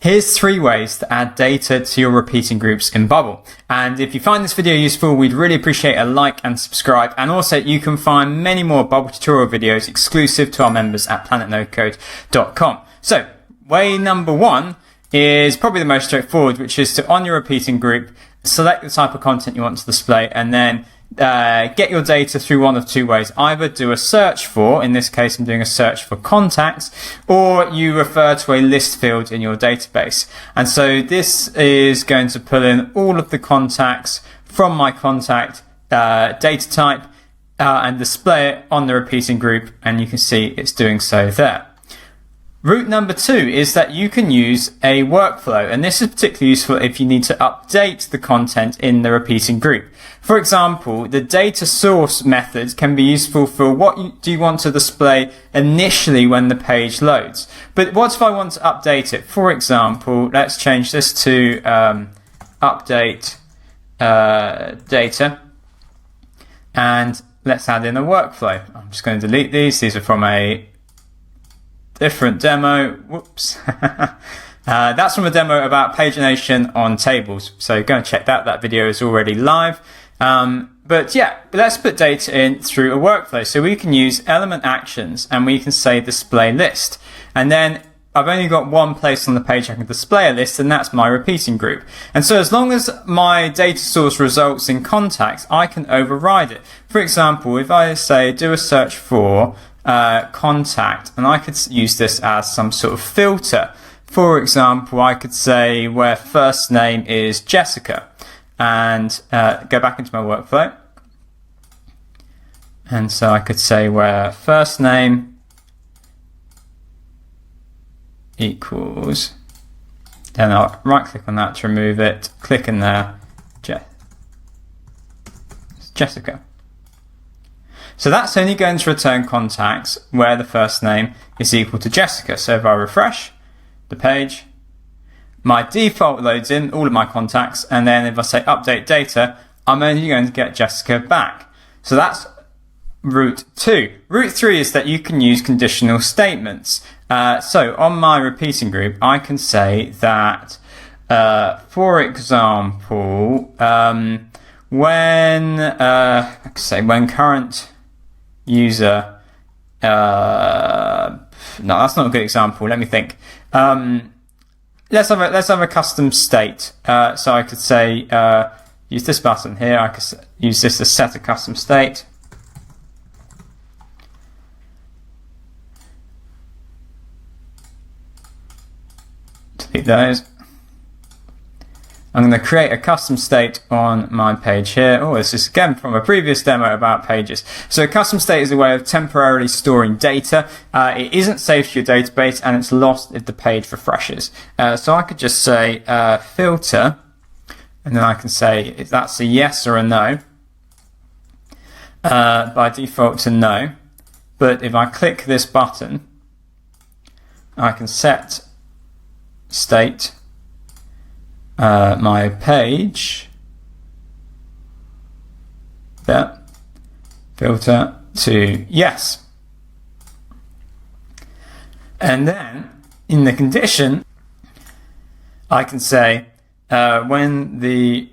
Here's 3 ways to add data to your repeating groups in Bubble. And if you find this video useful, we'd really appreciate a like and subscribe. And also you can find many more Bubble tutorial videos exclusive to our members at planetnocode.com. So way number 1 is probably the most straightforward, which is to, on your repeating group, select the type of content you want to display and then get your data through one of 2 ways. Either do a search for, in this case I'm doing a search for contacts, or you refer to a list field in your database. And so this is going to pull in all of the contacts from my contact data type and display it on the repeating group, and you can see it's doing so there. Route number 2 is that you can use a workflow, and this is particularly useful if you need to update the content in the repeating group. For example, the data source method can be useful for what do you want to display initially when the page loads. But what if I want to update it? For example, let's change this to update data, and let's add in a workflow. I'm just going to delete these. These are from a different demo. Whoops. That's from a demo about pagination on tables. So go and check that. That video is already live. But yeah, let's put data in through a workflow. So we can use element actions and we can say display list. And then I've only got one place on the page I can display a list, and that's my repeating group. And so as long as my data source results in contacts, I can override it. For example, if I say do a search for contact, and I could use this as some sort of filter. For example, I could say where first name is Jessica, and go back into my workflow. And so I could say where first name equals, then I'll right click on that to remove it, click in there, Jessica. So that's only going to return contacts where the first name is equal to Jessica. So if I refresh the page, my default loads in all of my contacts, and then if I say update data, I'm only going to get Jessica back. So that's route 2. Route 3 is that you can use conditional statements. So on my repeating group, I can say that, for example, when current user, no, that's not a good example. Let me think. Let's have a custom state. So I could say use this button here. I could use this to set a custom state. Delete those. I'm going to create a custom state on my page here. Oh, this is again from a previous demo about pages. So a custom state is a way of temporarily storing data. It isn't saved to your database, and it's lost if the page refreshes. So I could just say filter, and then I can say if that's a yes or a no. By default to no. But if I click this button, I can set state my page there, filter to yes. And then in the condition, I can say when the,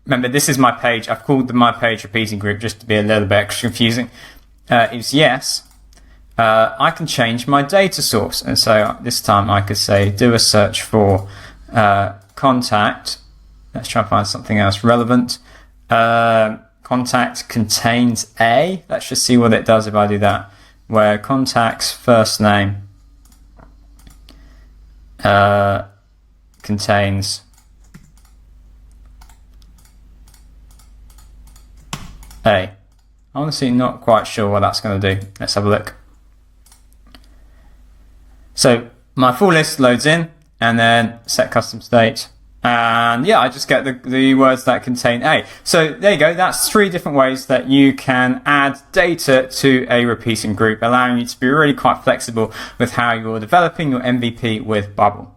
remember this is my page, I've called my page repeating group just to be a little bit extra confusing, is yes. I can change my data source, and so this time I could say do a search for contact. Let's try and find something else relevant. Contact contains a. Let's just see what it does if I do that. Where contact's first name contains a. Honestly, not quite sure what that's going to do. Let's have a look. So my full list loads in, and then set custom state, and yeah, I just get the words that contain a. So there you go. That's 3 different ways that you can add data to a repeating group, allowing you to be really quite flexible with how you're developing your MVP with Bubble.